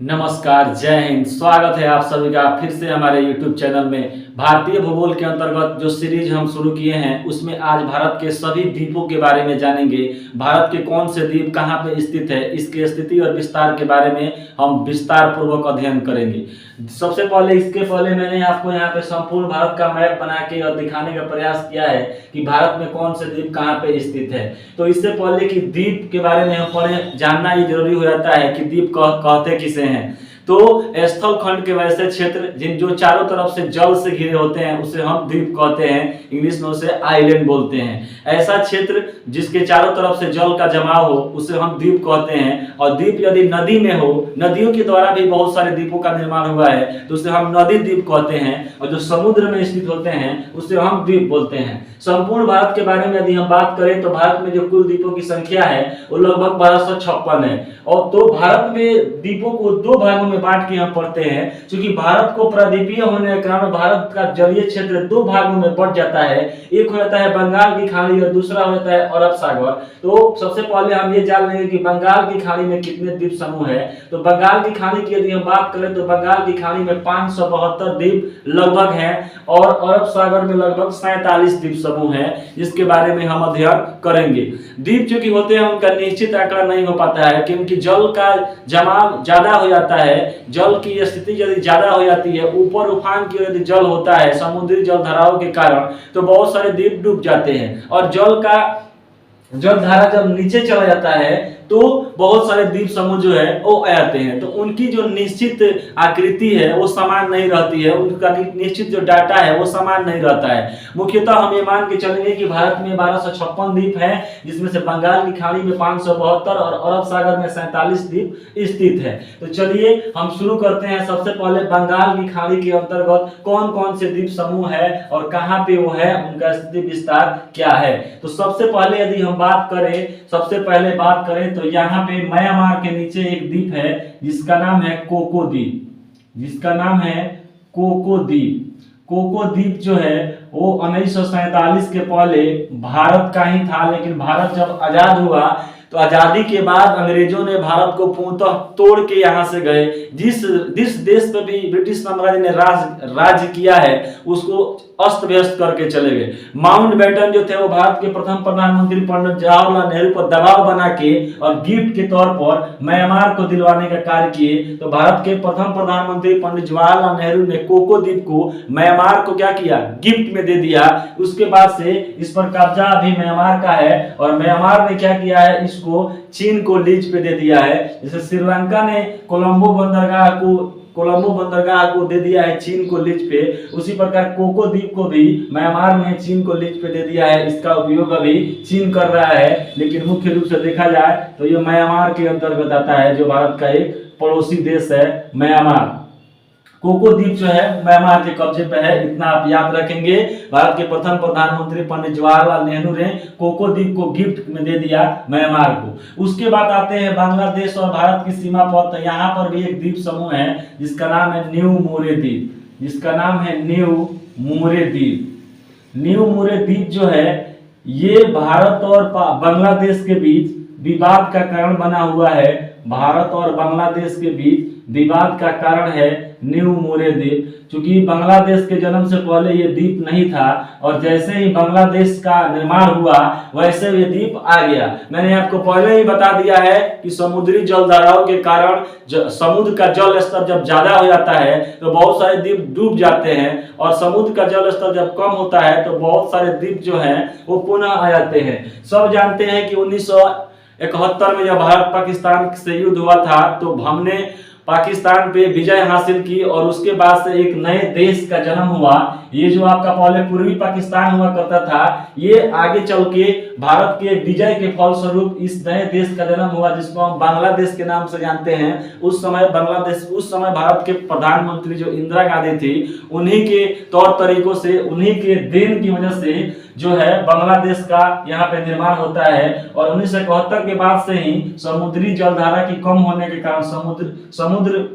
नमस्कार, जय हिंद। स्वागत है आप सभी का फिर से हमारे YouTube चैनल में। भारतीय भूगोल के अंतर्गत जो सीरीज हम शुरू किए हैं उसमें आज भारत के सभी द्वीपों के बारे में जानेंगे। भारत के कौन से द्वीप कहाँ पे स्थित है, इसके स्थिति और विस्तार के बारे में हम विस्तार पूर्वक अध्ययन करेंगे। सबसे पहले इसके पहले मैंने आपको यहाँ पे संपूर्ण भारत का मैप बना के और दिखाने का प्रयास किया है कि भारत में कौन से द्वीप कहाँ पे स्थित है। तो इससे पहले कि द्वीप के बारे में हम पढ़े जानना ये जरूरी हो जाता है कि द्वीप कहते किसे हैं। तो स्थल खंड के वैसे क्षेत्र जिन जो चारों तरफ से जल से घिरे होते हैं उसे हम द्वीप कहते हैं, इंग्लिश में उसे आइलैंड बोलते हैं। ऐसा क्षेत्र जिसके चारों तरफ से जल का जमाव हो उसे हम द्वीप कहते हैं। और द्वीप यदि नदी में हो, नदियों के द्वारा भी बहुत सारे द्वीपों का निर्माण हुआ है तो उसे हम नदी द्वीप कहते हैं। और जो समुद्र में स्थित होते हैं उसे हम द्वीप बोलते हैं। संपूर्ण भारत के बारे में यदि हम बात करें तो भारत में जो कुल द्वीपों की संख्या है वो लगभग 1256 है। और तो भारत में द्वीपों को दो भागों में बांट के हम पढ़ते हैं, क्योंकि भारत को प्राद्वीपीय होने के कारण भारत का जलीय क्षेत्र दो भागों में बंट जाता है। एक हो जाता है बंगाल की खाड़ी और दूसरा हो जाता है अरब सागर। तो सबसे पहले हम ये जान लेंगे कि बंगाल की खाड़ी में कितने द्वीप समूह है। तो बंगाल की खाड़ी की यदि हम बात करें तो बंगाल की खाड़ी में 572 द्वीप लगभग है और अरब सागर में लगभग 47 द्वीप समूह है, जिसके बारे में हम अध्ययन करेंगे। द्वीप जो कि होते हैं उनका निश्चित आंकड़ा नहीं हो पाता है, क्योंकि जल का जमाव ज्यादा हो जाता है। जल की स्थिति यदि ज्यादा हो जाती है, ऊपर उफान की यदि जल होता है समुद्री जल धाराओं के कारण, तो बहुत सारे द्वीप डूब जाते हैं। और जल धारा जब नीचे चला जाता है तो बहुत सारे द्वीप समूह जो है वो आ जाते हैं। तो उनकी जो निश्चित आकृति है वो समान नहीं रहती है, उनका निश्चित जो डाटा है वो समान नहीं रहता है। मुख्यतः हम ये मान के चलेंगे कि भारत में 1256 द्वीप है, जिसमें से बंगाल की खाड़ी में 572 और अरब सागर में 47 द्वीप स्थित है। तो चलिए हम शुरू करते हैं। सबसे पहले बंगाल की खाड़ी के अंतर्गत कौन कौन से द्वीप समूह है और कहाँ पे वो है, उनका स्थिति विस्तार क्या है। तो सबसे पहले यदि हम बात करें तो यहाँ पे म्यांमार के नीचे एक द्वीप है जिसका नाम है कोको द्वीप। कोको द्वीप जो है वो 1947 के पहले भारत का ही था, लेकिन भारत जब आजाद हुआ तो आजादी के बाद अंग्रेजों ने भारत को पूर्णतः तोड़ के यहाँ से गए। जिस देश पे भी ब्रिटिश साम्राज्य ने राज किया है उसको अस्त व्यस्त करके चले गए। माउंटबेटन जो थे वो भारत के प्रथम प्रधानमंत्री पंडित जवाहरलाल नेहरू पर दबाव बना के और गिफ्ट के तौर पर म्यांमार को दिलवाने का कार्य किए। तो भारत के प्रथम प्रधानमंत्री पंडित जवाहरलाल नेहरू ने कोको द्वीप को म्यांमार को क्या किया, गिफ्ट में दे दिया। उसके बाद से इस पर कब्जा अभी म्यांमार का है और म्यांमार ने क्या किया है, इसको चीन को लीज पे दे दिया है। जैसे श्रीलंका ने कोलंबो बंदरगाह को दे दिया है चीन को लीज पे, उसी प्रकार कोको द्वीप को भी म्यांमार ने चीन को लीज पे दे दिया है। इसका उपयोग अभी चीन कर रहा है, लेकिन मुख्य रूप से देखा जाए तो ये म्यांमार के अंतर्गत आता है, जो भारत का एक पड़ोसी देश है म्यांमार। कोको द्वीप जो है म्यांमार के कब्जे पे है, इतना आप याद रखेंगे। भारत के प्रथम प्रधानमंत्री पंडित जवाहरलाल नेहरू ने कोको द्वीप को गिफ्ट में दे दिया म्यांमार को। उसके बाद आते हैं बांग्लादेश और भारत की सीमा पर। तो यहाँ पर भी एक द्वीप समूह है जिसका नाम है न्यू मोरे द्वीप जो है ये भारत और बांग्लादेश के बीच विवाद का कारण बना हुआ है। भारत और बांग्लादेश के बीच विवाद का कारण है न्यू मोरे द्वीप, क्योंकि बांग्लादेश के जन्म से पहले ये द्वीप नहीं था और जैसे ही बांग्लादेश का निर्माण हुआ वैसे ये द्वीप आ गया। मैंने आपको पहले ही बता दिया है कि समुद्री जल धाराओं के कारण समुद्र का जल स्तर जब ज्यादा हो जाता है तो बहुत सारे द्वीप डूब जाते हैं, और समुद्र का जल स्तर जब कम होता है तो बहुत सारे द्वीप जो हैं वो पुनः आ जाते हैं। सब जानते हैं कि 1971 में जब भारत पाकिस्तान से युद्ध हुआ था तो हमने पाकिस्तान पे विजय हासिल की और उसके बाद से एक नए देश का जन्म हुआ। ये जो आपका पहले पूर्वी पाकिस्तान हुआ करता था, ये आगे चल के भारत के विजय के फलस्वरूप इस नए देश का जन्म हुआ जिसको हम बांग्लादेश के नाम से जानते हैं। उस समय भारत के प्रधानमंत्री जो इंदिरा गांधी थी, उन्हीं के तौर तरीकों से, उन्हीं के देन की वजह से जो है बांग्लादेश का यहाँ पे निर्माण होता है। और 1971 के बाद से ही समुद्री जलधारा की कम होने के कारण, समुद्र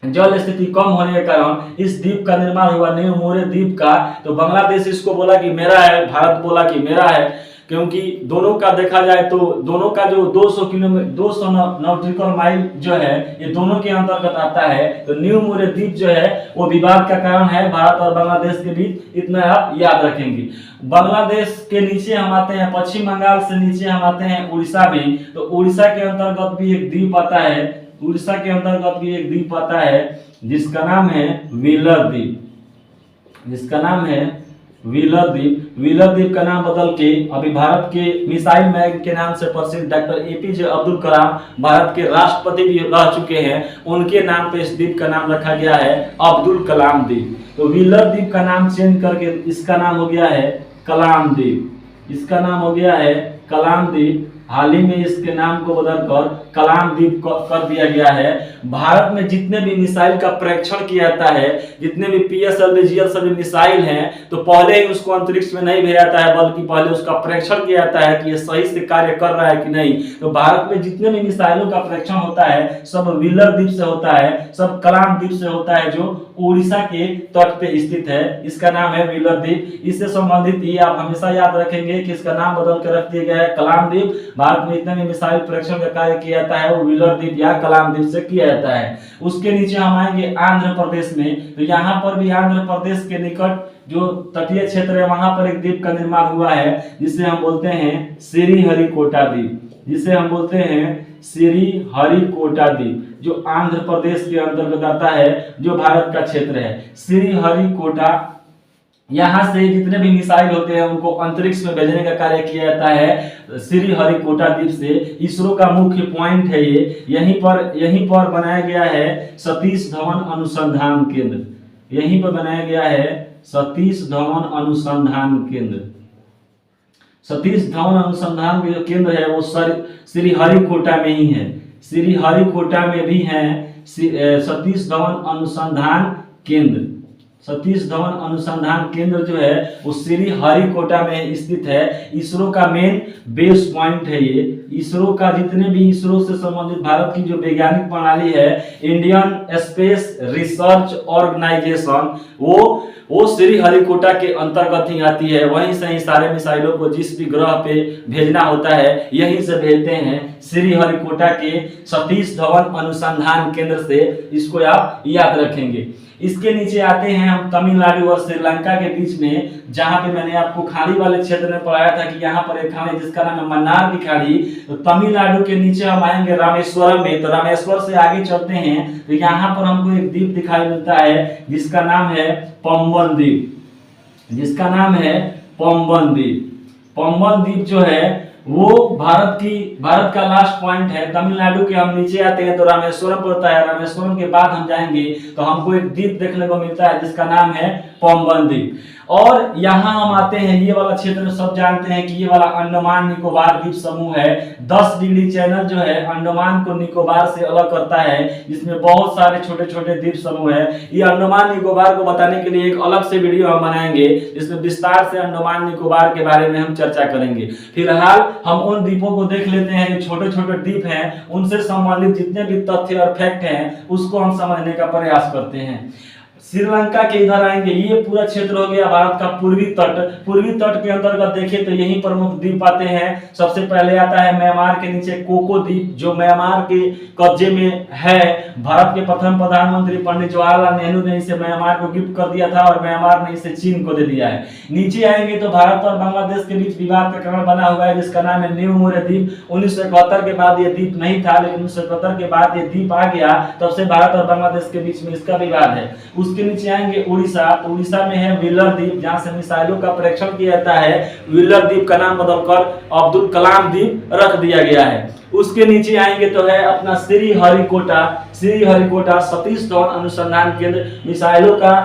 जल स्थिति कम होने के कारण इस द्वीप का निर्माण हुआ, न्यू मोरे द्वीप का। तो बांग्लादेश इसको बोला कि मेरा है, भारत बोला कि मेरा है। क्योंकि दोनों का देखा जाए तो दोनों का जो 200 किलोमीटर 200 नॉटिकल माइल जो है ये दोनों के अंतर्गत आता है। तो न्यू मोरे द्वीप जो है वो विवाद का कारण है भारत और बांग्लादेश के बीच, इतना आप याद रखेंगे। बांग्लादेश के नीचे हम आते हैं, पश्चिम बंगाल से नीचे हम आते हैं उड़ीसा में। तो उड़ीसा के अंतर्गत भी एक द्वीप आता है, उड़ीसा के अंतर्गत भी एक द्वीप आता है जिसका नाम है व्हीलर द्वीप, जिसका नाम है व्हीलर द्वीप। व्हीलर द्वीप का नाम बदल के अभी भारत के मिसाइल मैन के नाम से प्रसिद्ध डॉक्टर एपीजे अब्दुल कलाम भारत के राष्ट्रपति भी रह चुके हैं, उनके नाम पे इस द्वीप का नाम रखा गया है अब्दुल कलाम द्वीप। तो व्हीलर द्वीप का नाम चेंज करके इसका नाम हो गया है कलाम द्वीप, इसका नाम हो गया है कलाम द्वीप। हाल ही में इसके नाम को बदलकर कलाम द्वीप कर दिया गया है। भारत में जितने भी मिसाइल का परीक्षण किया जाता है, जितने भी पीएसएलवी जीएसएलवी मिसाइल हैं, तो पहले ही उसको अंतरिक्ष में नहीं भेजा जाता है, बल्कि पहले उसका परीक्षण किया जाता है कि ये सही से कार्य कर रहा है कि नहीं। तो भारत में जितने भी मिसाइलों का परीक्षण होता है सब व्हीलर द्वीप से होता है, सब कलाम द्वीप से होता है, जो उड़ीसा के तट पे स्थित है। इसका नाम है व्हीलर द्वीप। इससे संबंधित ये आप हमेशा याद रखेंगे कि इसका नाम बदल कर रख दिया गया है कलाम द्वीप। भारत में इतने भी मिसाइल परीक्षण का कार्य किया जाता है वो व्हीलर द्वीप या कलाम द्वीप से किया जाता है। उसके नीचे हम आएंगे आंध्र प्रदेश में। तो यहाँ पर भी आंध्र प्रदेश के निकट जो तटीय क्षेत्र है वहां पर एक द्वीप का निर्माण हुआ है जिसे हम बोलते हैं श्रीहरिकोटा द्वीप, जिसे हम बोलते हैं श्रीहरिकोटा द्वीप, जो आंध्र प्रदेश के अंतर्गत आता है, जो भारत का क्षेत्र है। श्रीहरिकोटा, यहाँ से जितने भी मिसाइल होते हैं उनको अंतरिक्ष में भेजने का कार्य किया जाता है श्रीहरिकोटा द्वीप से। इसरो का मुख्य पॉइंट है ये, यहीं पर बनाया गया है सतीश धवन अनुसंधान केंद्र, यहीं पर बनाया गया है सतीश धवन अनुसंधान केंद्र। सतीश धवन अनुसंधान के जो केंद्र है वो श्रीहरिकोटा में ही है, श्रीहरिकोटा में भी है सतीश धवन अनुसंधान केंद्र। सतीश धवन अनुसंधान केंद्र जो है वो श्रीहरिकोटा में स्थित है। इसरो का मेन बेस पॉइंट है ये। इसरो का जितने भी इसरो से संबंधित भारत की जो वैज्ञानिक प्रणाली है, इंडियन स्पेस रिसर्च ऑर्गेनाइजेशन, वो श्रीहरिकोटा के अंतर्गत ही आती है। वहीं से ही सारे मिसाइलों को जिस भी ग्रह पे भेजना होता है यहीं से भेजते हैं, श्रीहरिकोटा के सतीश धवन अनुसंधान केंद्र से। इसको आप याद रखेंगे। इसके नीचे आते हैं हम तमिलनाडु और श्रीलंका के बीच में, जहां पे मैंने आपको खाड़ी वाले क्षेत्र में पढ़ाया था कि यहाँ पर एक खाड़ी जिसका नाम है मन्नार की खाड़ी। तो तमिलनाडु के नीचे हम आएंगे रामेश्वरम में। तो रामेश्वर से आगे चलते हैं तो यहाँ पर हमको एक द्वीप दिखाई मिलता है जिसका नाम है पंबन द्वीप, जिसका नाम है पंबन द्वीप। पंबन द्वीप जो है वो भारत का लास्ट पॉइंट है। तमिलनाडु के हम नीचे आते हैं तो रामेश्वरम पड़ता है। रामेश्वरम के बाद हम जाएंगे तो हमको एक द्वीप देखने को मिलता है जिसका नाम है पंबन द्वीप। और यहाँ हम आते हैं, ये वाला क्षेत्र सब जानते हैं कि ये वाला अंडमान निकोबार द्वीप समूह है। 10 डिग्री चैनल जो है अंडमान को निकोबार से अलग करता है, जिसमें बहुत सारे छोटे छोटे द्वीप समूह है। ये अंडमान निकोबार को बताने के लिए एक अलग से वीडियो हम बनाएंगे जिसमें विस्तार से अंडमान निकोबार के बारे में हम चर्चा करेंगे। फिलहाल हम उन द्वीपों को देख लेते हैं जो छोटे छोटे द्वीप हैं, उनसे संबंधित जितने भी तथ्य और फैक्ट हैं उसको हम समझने का प्रयास करते हैं। श्रीलंका के इधर आएंगे, ये पूरा क्षेत्र हो गया भारत का पूर्वी तट। पूर्वी तट के अंतर्गत देखें तो यही प्रमुख द्वीप आते हैं। सबसे पहले आता है म्यांमार के नीचे कोको द्वीप, जो म्यांमार के कब्जे में है। भारत के प्रथम प्रधानमंत्री पंडित जवाहरलाल नेहरू ने इसे म्यांमार को गिफ्ट कर दिया था और म्यांमार ने इसे चीन को दे दिया है। नीचे आएंगे तो भारत और बांग्लादेश के बीच विवाद का कारण बना हुआ है जिसका नाम है न्यू मोरे द्वीप। 1971 के बाद ये द्वीप नहीं था, लेकिन 1971 के बाद ये द्वीप आ गया, तब से भारत और बांग्लादेश के बीच में इसका विवाद है। उसके नीचे आएंगे उड़ीसा। तो उड़ीसा में है व्हीलर द्वीप, जहां से मिसाइलों का परीक्षण किया जाता है। व्हीलर द्वीप का नाम बदलकर अब्दुल कलाम द्वीप रख दिया गया है। उसके नीचे आएंगे तो है अपना श्रीहरिकोटा। श्रीहरिकोटा सतीश धवन अनुसंधान केंद्र, मिसाइलों का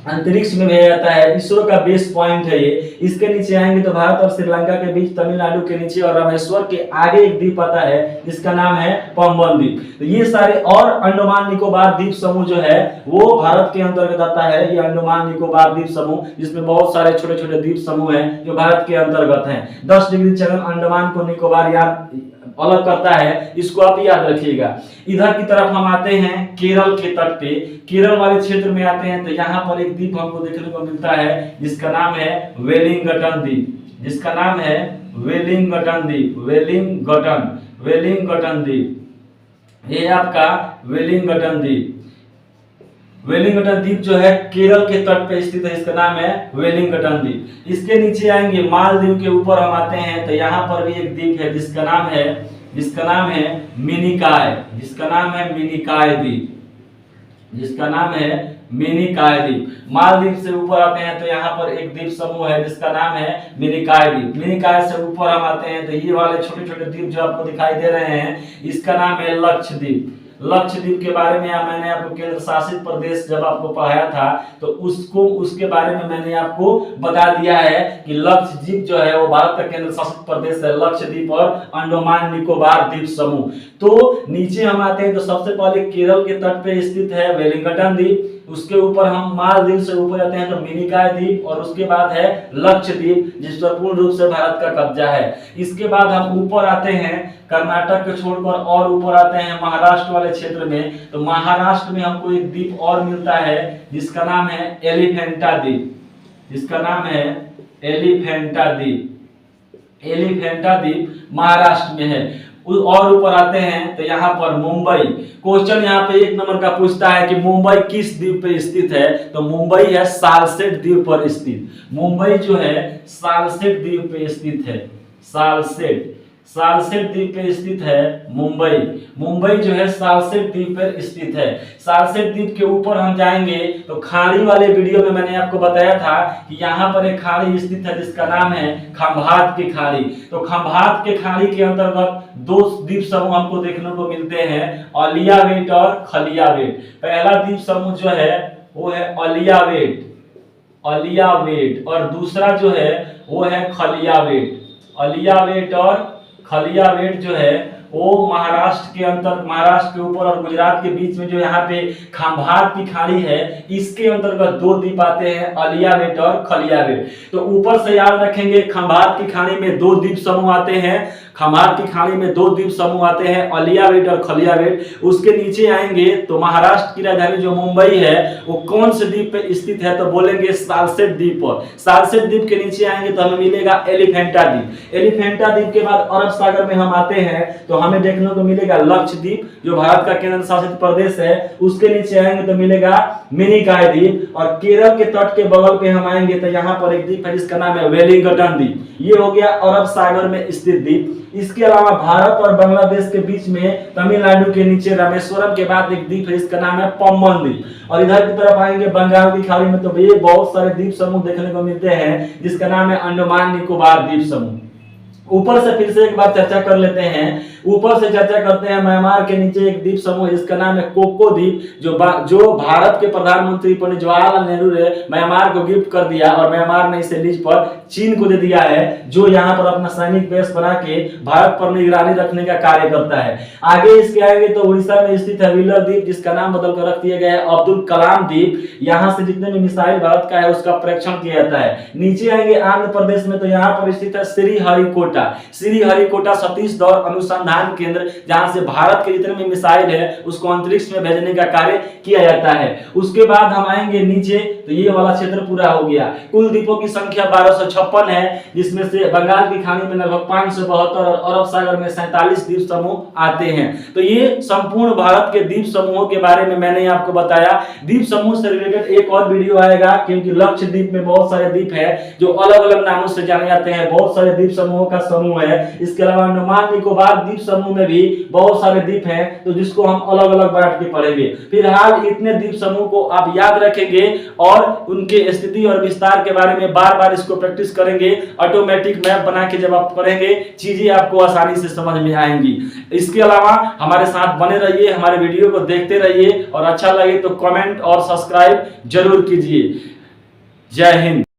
अंतरिक्ष में भेजा जाता है, इसरो का बेस पॉइंट है ये। इसके नीचे आएंगे तो भारत और श्रीलंका के बीच तमिलनाडु के नीचे और रामेश्वर के आगे एक द्वीप आता है जिसका नाम है पंबन द्वीप। तो ये सारे और अंडमान निकोबार द्वीप समूह जो है वो भारत के अंतर्गत आता है। ये अंडमान निकोबार द्वीप समूह, जिसमें बहुत सारे छोटे छोटे द्वीप समूह हैं जो भारत के अंतर्गत हैं। 10 डिग्री चैनल अंडमान को निकोबार याद अलग करता है, इसको आप याद रखिएगा। इधर की तरफ हम आते हैं केरल के तट पे। केरल वाले क्षेत्र में आते हैं तो यहाँ पर एक द्वीप हमको देखने को मिलता है जिसका नाम है वेलिंगटन द्वीप, जिसका नाम है वेलिंगटन द्वीप, वेलिंगटन द्वीप, ये आपका वेलिंगटन द्वीप। वेलिंगटन द्वीप जो है केरल के तट पे स्थित है, इसका नाम है वेलिंगटन द्वीप। इसके नीचे आएंगे मालदीव के ऊपर हम आते हैं तो यहाँ पर भी एक द्वीप है जिसका नाम है मिनिकॉय, जिसका नाम है मिनिकॉय द्वीप, जिसका नाम है मिनिकॉय द्वीप। मालदीव से ऊपर आते हैं तो यहाँ पर एक द्वीप समूह है जिसका नाम है मिनिकॉय द्वीप। मिनिकॉय से ऊपर हम आते हैं तो ये वाले छोटे छोटे द्वीप जो आपको दिखाई दे रहे हैं इसका नाम है लक्षद्वीप। लक्षद्वीप के बारे में मैंने आपको केंद्र शासित प्रदेश जब आपको पढ़ाया था तो उसके बारे में मैंने आपको बता दिया है कि लक्षद्वीप जो है वो भारत का केंद्र शासित प्रदेश है, लक्षद्वीप और अंडमान निकोबार द्वीप समूह। तो नीचे हम आते हैं तो सबसे पहले केरल के तट पे स्थित है वेलिंगटन द्वीप, उसके ऊपर हम मालदीव से ऊपर जाते हैं तो मिनिकॉय द्वीप और उसके बाद है लक्षद्वीप जिस पर पूर्ण रूप से भारत का कब्जा है। इसके बाद हम ऊपर आते हैं कर्नाटक को छोड़कर और ऊपर आते हैं महाराष्ट्र वाले क्षेत्र में, तो महाराष्ट्र में हमको एक द्वीप और मिलता है जिसका नाम है एलिफेंटा द्वीप, जिसका नाम है एलिफेंटा द्वीप। एलिफेंटा द्वीप महाराष्ट्र में है। और ऊपर आते हैं तो यहाँ पर मुंबई। क्वेश्चन यहाँ पे एक नंबर का पूछता है कि मुंबई किस द्वीप पे स्थित है, तो मुंबई है सालसेट द्वीप पर स्थित। मुंबई जो है सालसेट द्वीप पे स्थित है, सालसेट द्वीप पे स्थित है मुंबई। मुंबई जो है सालसेट द्वीप पर स्थित है। सालसेट द्वीप के ऊपर हम जाएंगे तो खाड़ी वाले वीडियो में मैंने आपको बताया था कि यहाँ पर एक खाड़ी स्थित है जिसका नाम है खंभात की खाड़ी। तो खंभात के खाड़ी के अंतर्गत दो द्वीप समूह हमको देखने को मिलते हैं, अलियावेट और खलियावेट। पहला द्वीप समूह जो है वो है अलियावेट और दूसरा जो है वो है खलियावेट। अलियावेट और खलियावेट जो है वो महाराष्ट्र के ऊपर और गुजरात के बीच में जो यहाँ पे खंभात की खाड़ी है इसके अंतर्गत दो द्वीप आते हैं, अलियावेट और खलियावेट। तो ऊपर से याद रखेंगे खंभात की खाड़ी में दो द्वीप समूह आते हैं, खंभात की खाड़ी में दो द्वीप समूह आते हैं, अलियावेट और खलियावेट। उसके नीचे आएंगे तो महाराष्ट्र की राजधानी जो मुंबई है वो कौन से द्वीप पे स्थित है, तो बोलेंगे सालसेट द्वीप पर। सालसेट द्वीप के नीचे आएंगे तो हमें मिलेगा एलिफेंटा द्वीप। एलिफेंटा द्वीप के बाद अरब सागर में हम आते हैं तो हमें देखने को मिलेगा लक्षद्वीप जो भारत का केंद्र शासित प्रदेश है। उसके नीचे आएंगे तो मिलेगा मिनिकॉय द्वीप और केरल के तट के बगल पे हम आएंगे तो यहाँ पर एक द्वीप है जिसका नाम है वेलिंगटन द्वीप। ये हो गया अरब सागर में स्थित द्वीप। इसके अलावा भारत और बांग्लादेश के बीच में तमिलनाडु के नीचे रामेश्वरम के बाद एक द्वीप है इसका नाम है पम्बन द्वीप। और इधर की तरफ आएंगे बंगाल की खाड़ी में तो ये बहुत सारे द्वीप समूह देखने को मिलते हैं जिसका नाम है अंडमान निकोबार द्वीप समूह। ऊपर से फिर से एक बार चर्चा कर लेते हैं। ऊपर से चर्चा करते हैं म्यांमार के नीचे एक द्वीप समूह जिसका नाम है कोको द्वीप जो भारत के प्रधानमंत्री पंडित जवाहरलाल नेहरू ने म्यांमार को गिफ्ट कर दिया और म्यांमार ने इसे लीज पर चीन को दे दिया है, जो यहाँ पर अपना सैनिक बेस बना के भारत पर निगरानी रखने का कार्य करता है। आगे इसके आएंगे तो उड़ीसा में स्थित है व्हीलर द्वीप जिसका नाम बदल कर रख दिया गया है अब्दुल कलाम द्वीप। यहाँ से जितने भी मिसाइल भारत का है उसका परीक्षण किया जाता है। नीचे आएंगे आंध्र प्रदेश में तो यहाँ पर स्थित है श्रीहरिकोटा सतीश धवन अनुसंधान केंद्र, जहां से भारत के जितने भी मिसाइल है उसको अंतरिक्ष में भेजने का कार्य किया जाता है। उसके बाद हम आएंगे नीचे तो ये वाला क्षेत्र पूरा हो गया। कुल द्वीपों की संख्या 1256 है जिसमें से बंगाल की खाड़ी में लगभग 572 और अरब सागर में 47 द्वीप समूह आते हैं। तो ये संपूर्ण भारत के द्वीप समूहों के बारे में मैंने आपको बताया। द्वीप समूह से रिलेटेड एक और वीडियो आएगा क्योंकि लक्षद्वीप में बहुत सारे द्वीप है जो अलग अलग नामों से जाने जाते हैं, बहुत सारे द्वीप समूहों का समूह है। इसके अलावा अंडमान निकोबार द्वीप समूह में भी बहुत सारे द्वीप हैं तो जिसको हम अलग अलग बांट के पढ़ेंगे। फिलहाल इतने द्वीप समूह को आप याद रखेंगे और उनके स्थिति और विस्तार के बारे में बार बार इसको प्रैक्टिस करेंगे। ऑटोमेटिक मैप बना के जब आप पढ़ेंगे चीजें आपको आसानी से समझ में आएंगी। इसके अलावा हमारे साथ बने रहिए, हमारे वीडियो को देखते रहिए और अच्छा लगे तो कमेंट और सब्सक्राइब जरूर कीजिए। जय हिंद।